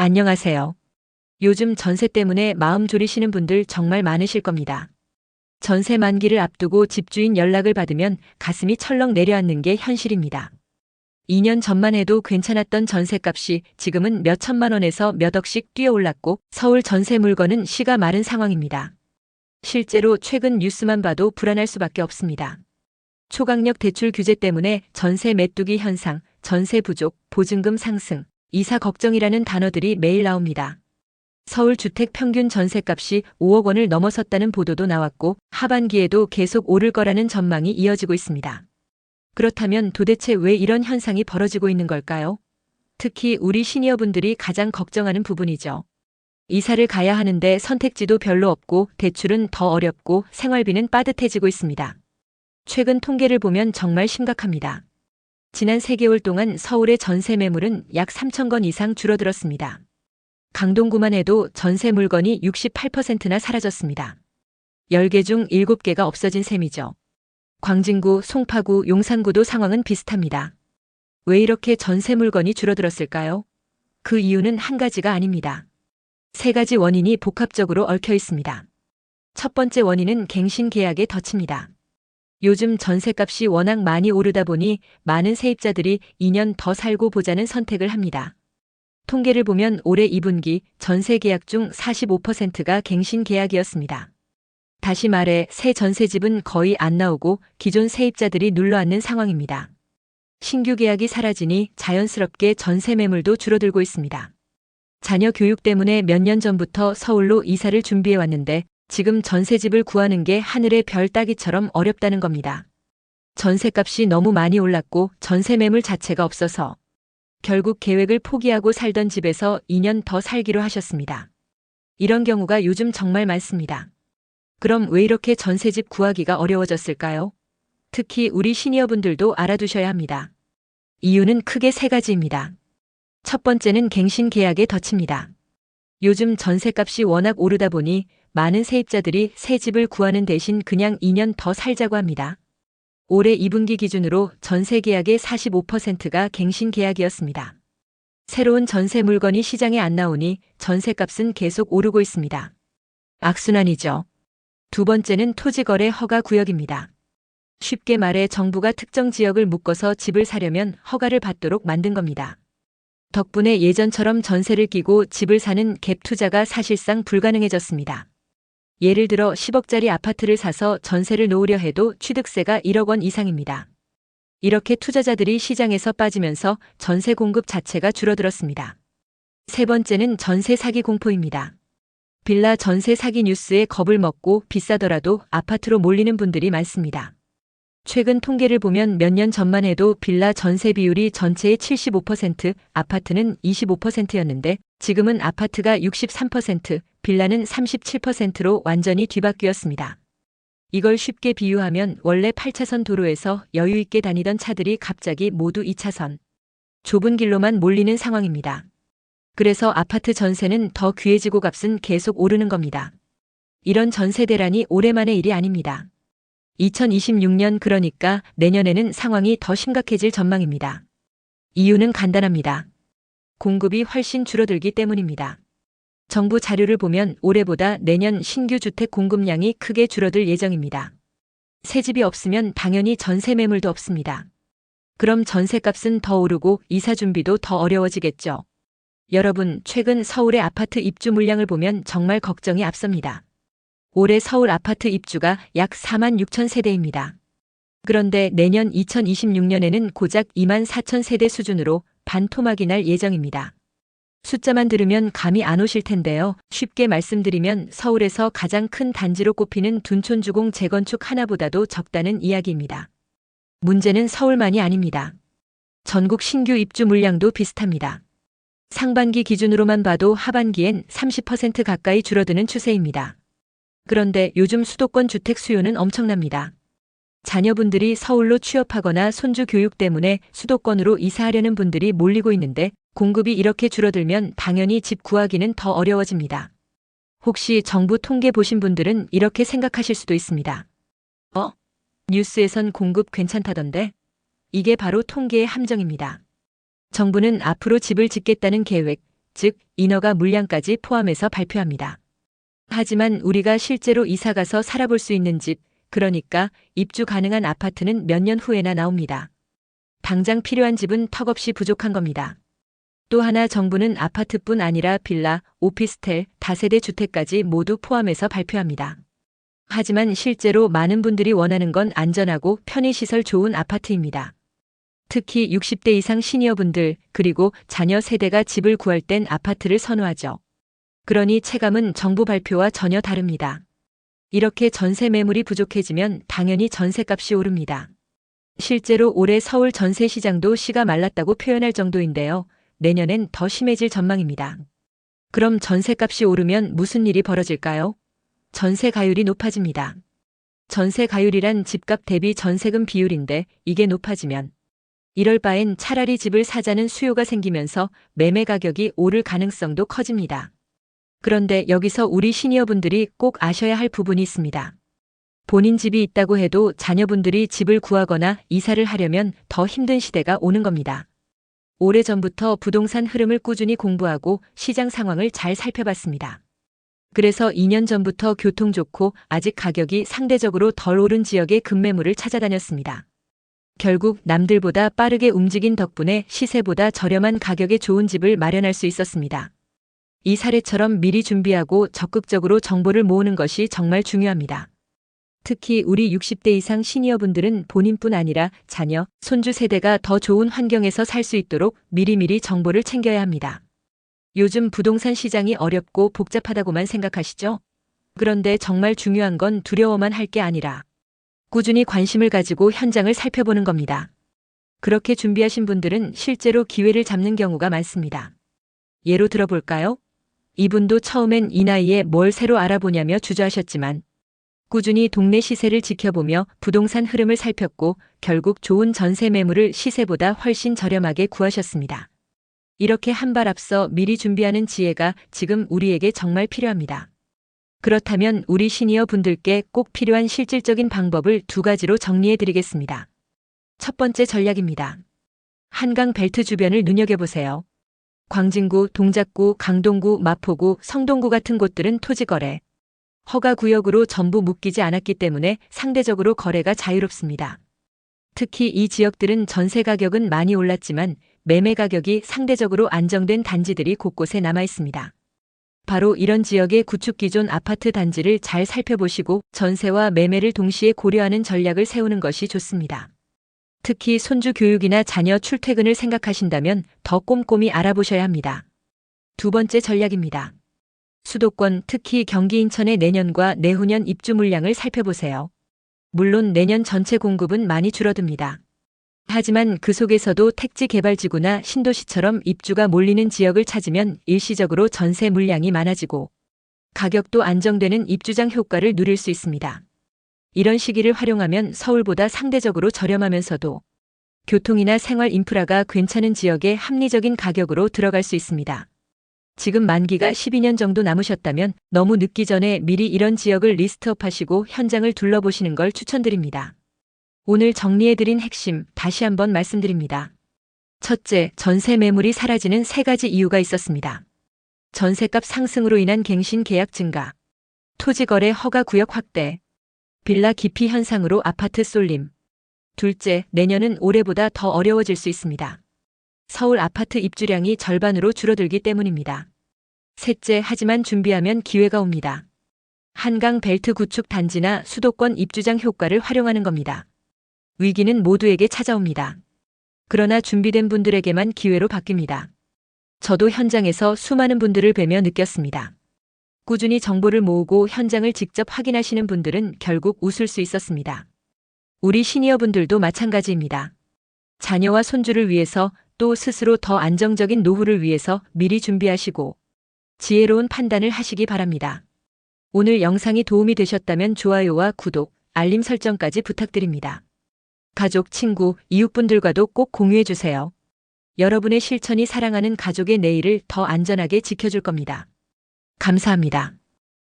안녕하세요. 요즘 전세 때문에 마음 졸이시는 분들 정말 많으실 겁니다. 전세 만기를 앞두고 집주인 연락을 받으면 가슴이 철렁 내려앉는 게 현실입니다. 2년 전만 해도 괜찮았던 전세값이 지금은 몇 천만 원에서 몇 억씩 뛰어올랐고 서울 전세 물건은 씨가 마른 상황입니다. 실제로 최근 뉴스만 봐도 불안할 수밖에 없습니다. 초강력 대출 규제 때문에 전세 메뚜기 현상, 전세 부족, 보증금 상승, 이사 걱정이라는 단어들이 매일 나옵니다. 서울 주택 평균 전세값이 5억 원을 넘어섰다는 보도도 나왔고 하반기에도 계속 오를 거라는 전망이 이어지고 있습니다. 그렇다면 도대체 왜 이런 현상이 벌어지고 있는 걸까요? 특히 우리 시니어분들이 가장 걱정하는 부분이죠. 이사를 가야 하는데 선택지도 별로 없고 대출은 더 어렵고 생활비는 빠듯해지고 있습니다. 최근 통계를 보면 정말 심각합니다. 지난 3개월 동안 서울의 전세 매물은 약 3천 건 이상 줄어들었습니다. 강동구만 해도 전세 물건이 68%나 사라졌습니다. 10개 중 7개가 없어진 셈이죠. 광진구, 송파구, 용산구도 상황은 비슷합니다. 왜 이렇게 전세 물건이 줄어들었을까요? 그 이유는 한 가지가 아닙니다. 3가지 원인이 복합적으로 얽혀 있습니다. 첫 번째 원인은 갱신 계약의 덫입니다. 요즘 전세값이 워낙 많이 오르다 보니 많은 세입자들이 2년 더 살고 보자는 선택을 합니다. 통계를 보면 올해 2분기 전세 계약 중 45%가 갱신 계약이었습니다. 다시 말해 새 전세집은 거의 안 나오고 기존 세입자들이 눌러앉는 상황입니다. 신규 계약이 사라지니 자연스럽게 전세 매물도 줄어들고 있습니다. 자녀 교육 때문에 몇 년 전부터 서울로 이사를 준비해 왔는데 지금 전세집을 구하는 게 하늘의 별 따기처럼 어렵다는 겁니다. 전세값이 너무 많이 올랐고 전세 매물 자체가 없어서 결국 계획을 포기하고 살던 집에서 2년 더 살기로 하셨습니다. 이런 경우가 요즘 정말 많습니다. 그럼 왜 이렇게 전세집 구하기가 어려워졌을까요? 특히 우리 시니어분들도 알아두셔야 합니다. 이유는 크게 3가지입니다. 첫 번째는 갱신 계약의 덫입니다. 요즘 전세값이 워낙 오르다 보니 많은 세입자들이 새 집을 구하는 대신 그냥 2년 더 살자고 합니다. 올해 2분기 기준으로 전세 계약의 45%가 갱신 계약이었습니다. 새로운 전세 물건이 시장에 안 나오니 전세값은 계속 오르고 있습니다. 악순환이죠. 두 번째는 토지거래 허가 구역입니다. 쉽게 말해 정부가 특정 지역을 묶어서 집을 사려면 허가를 받도록 만든 겁니다. 덕분에 예전처럼 전세를 끼고 집을 사는 갭 투자가 사실상 불가능해졌습니다. 예를 들어 10억짜리 아파트를 사서 전세를 놓으려 해도 취득세가 1억 원 이상입니다. 이렇게 투자자들이 시장에서 빠지면서 전세 공급 자체가 줄어들었습니다. 세 번째는 전세 사기 공포입니다. 빌라 전세 사기 뉴스에 겁을 먹고 비싸더라도 아파트로 몰리는 분들이 많습니다. 최근 통계를 보면 몇 년 전만 해도 빌라 전세 비율이 전체의 75%, 아파트는 25%였는데 지금은 아파트가 63%, 빌라는 37%로 완전히 뒤바뀌었습니다. 이걸 쉽게 비유하면 원래 8차선 도로에서 여유 있게 다니던 차들이 갑자기 모두 2차선, 좁은 길로만 몰리는 상황입니다. 그래서 아파트 전세는 더 귀해지고 값은 계속 오르는 겁니다. 이런 전세 대란이 오래만의 일이 아닙니다. 2026년 그러니까 내년에는 상황이 더 심각해질 전망입니다. 이유는 간단합니다. 공급이 훨씬 줄어들기 때문입니다. 정부 자료를 보면 올해보다 내년 신규 주택 공급량이 크게 줄어들 예정입니다. 새 집이 없으면 당연히 전세 매물도 없습니다. 그럼 전세값은 더 오르고 이사 준비도 더 어려워지겠죠. 여러분, 최근 서울의 아파트 입주 물량을 보면 정말 걱정이 앞섭니다. 올해 서울 아파트 입주가 약 4만 6천 세대입니다. 그런데 내년 2026년에는 고작 2만 4천 세대 수준으로 반토막이 날 예정입니다. 숫자만 들으면 감이 안 오실 텐데요. 쉽게 말씀드리면 서울에서 가장 큰 단지로 꼽히는 둔촌주공 재건축 하나보다도 적다는 이야기입니다. 문제는 서울만이 아닙니다. 전국 신규 입주 물량도 비슷합니다. 상반기 기준으로만 봐도 하반기엔 30% 가까이 줄어드는 추세입니다. 그런데 요즘 수도권 주택 수요는 엄청납니다. 자녀분들이 서울로 취업하거나 손주 교육 때문에 수도권으로 이사하려는 분들이 몰리고 있는데 공급이 이렇게 줄어들면 당연히 집 구하기는 더 어려워집니다. 혹시 정부 통계 보신 분들은 이렇게 생각하실 수도 있습니다. 뉴스에선 공급 괜찮다던데? 이게 바로 통계의 함정입니다. 정부는 앞으로 집을 짓겠다는 계획, 즉 인허가 물량까지 포함해서 발표합니다. 하지만 우리가 실제로 이사가서 살아볼 수 있는 집, 그러니까 입주 가능한 아파트는 몇 년 후에나 나옵니다. 당장 필요한 집은 턱없이 부족한 겁니다. 또 하나 정부는 아파트뿐 아니라 빌라, 오피스텔, 다세대 주택까지 모두 포함해서 발표합니다. 하지만 실제로 많은 분들이 원하는 건 안전하고 편의시설 좋은 아파트입니다. 특히 60대 이상 시니어분들 그리고 자녀 세대가 집을 구할 땐 아파트를 선호하죠. 그러니 체감은 정부 발표와 전혀 다릅니다. 이렇게 전세 매물이 부족해지면 당연히 전세값이 오릅니다. 실제로 올해 서울 전세 시장도 씨가 말랐다고 표현할 정도인데요. 내년엔 더 심해질 전망입니다. 그럼 전세값이 오르면 무슨 일이 벌어질까요? 전세 가율이 높아집니다. 전세 가율이란 집값 대비 전세금 비율인데 이게 높아지면 이럴 바엔 차라리 집을 사자는 수요가 생기면서 매매 가격이 오를 가능성도 커집니다. 그런데 여기서 우리 시니어분들이 꼭 아셔야 할 부분이 있습니다. 본인 집이 있다고 해도 자녀분들이 집을 구하거나 이사를 하려면 더 힘든 시대가 오는 겁니다. 오래전부터 부동산 흐름을 꾸준히 공부하고 시장 상황을 잘 살펴봤습니다. 그래서 2년 전부터 교통 좋고 아직 가격이 상대적으로 덜 오른 지역의 급매물을 찾아다녔습니다. 결국 남들보다 빠르게 움직인 덕분에 시세보다 저렴한 가격에 좋은 집을 마련할 수 있었습니다. 이 사례처럼 미리 준비하고 적극적으로 정보를 모으는 것이 정말 중요합니다. 특히 우리 60대 이상 시니어분들은 본인뿐 아니라 자녀, 손주 세대가 더 좋은 환경에서 살 수 있도록 미리미리 정보를 챙겨야 합니다. 요즘 부동산 시장이 어렵고 복잡하다고만 생각하시죠? 그런데 정말 중요한 건 두려워만 할 게 아니라 꾸준히 관심을 가지고 현장을 살펴보는 겁니다. 그렇게 준비하신 분들은 실제로 기회를 잡는 경우가 많습니다. 예로 들어볼까요? 이분도 처음엔 이 나이에 뭘 새로 알아보냐며 주저하셨지만 꾸준히 동네 시세를 지켜보며 부동산 흐름을 살폈고 결국 좋은 전세 매물을 시세보다 훨씬 저렴하게 구하셨습니다. 이렇게 한 발 앞서 미리 준비하는 지혜가 지금 우리에게 정말 필요합니다. 그렇다면 우리 시니어 분들께 꼭 필요한 실질적인 방법을 2가지로 정리해 드리겠습니다. 첫 번째 전략입니다. 한강 벨트 주변을 눈여겨보세요. 광진구, 동작구, 강동구, 마포구, 성동구 같은 곳들은 토지거래, 허가구역으로 전부 묶이지 않았기 때문에 상대적으로 거래가 자유롭습니다. 특히 이 지역들은 전세 가격은 많이 올랐지만 매매 가격이 상대적으로 안정된 단지들이 곳곳에 남아 있습니다. 바로 이런 지역의 구축 기존 아파트 단지를 잘 살펴보시고 전세와 매매를 동시에 고려하는 전략을 세우는 것이 좋습니다. 특히 손주 교육이나 자녀 출퇴근을 생각하신다면 더 꼼꼼히 알아보셔야 합니다. 2번째 전략입니다. 수도권, 특히 경기 인천의 내년과 내후년 입주 물량을 살펴보세요. 물론 내년 전체 공급은 많이 줄어듭니다. 하지만 그 속에서도 택지 개발지구나 신도시처럼 입주가 몰리는 지역을 찾으면 일시적으로 전세 물량이 많아지고 가격도 안정되는 입주장 효과를 누릴 수 있습니다. 이런 시기를 활용하면 서울보다 상대적으로 저렴하면서도 교통이나 생활 인프라가 괜찮은 지역에 합리적인 가격으로 들어갈 수 있습니다. 지금 만기가 12년 정도 남으셨다면 너무 늦기 전에 미리 이런 지역을 리스트업하시고 현장을 둘러보시는 걸 추천드립니다. 오늘 정리해드린 핵심 다시 한번 말씀드립니다. 첫째, 전세 매물이 사라지는 3가지 이유가 있었습니다. 전세값 상승으로 인한 갱신 계약 증가, 토지거래 허가 구역 확대, 빌라 기피 현상으로 아파트 쏠림. 둘째, 내년은 올해보다 더 어려워질 수 있습니다. 서울 아파트 입주량이 절반으로 줄어들기 때문입니다. 셋째, 하지만 준비하면 기회가 옵니다. 한강 벨트 구축 단지나 수도권 입주장 효과를 활용하는 겁니다. 위기는 모두에게 찾아옵니다. 그러나 준비된 분들에게만 기회로 바뀝니다. 저도 현장에서 수많은 분들을 뵈며 느꼈습니다. 꾸준히 정보를 모으고 현장을 직접 확인하시는 분들은 결국 웃을 수 있었습니다. 우리 시니어분들도 마찬가지입니다. 자녀와 손주를 위해서 또 스스로 더 안정적인 노후를 위해서 미리 준비하시고 지혜로운 판단을 하시기 바랍니다. 오늘 영상이 도움이 되셨다면 좋아요와 구독, 알림 설정까지 부탁드립니다. 가족, 친구, 이웃분들과도 꼭 공유해주세요. 여러분의 실천이 사랑하는 가족의 내일을 더 안전하게 지켜줄 겁니다. 감사합니다.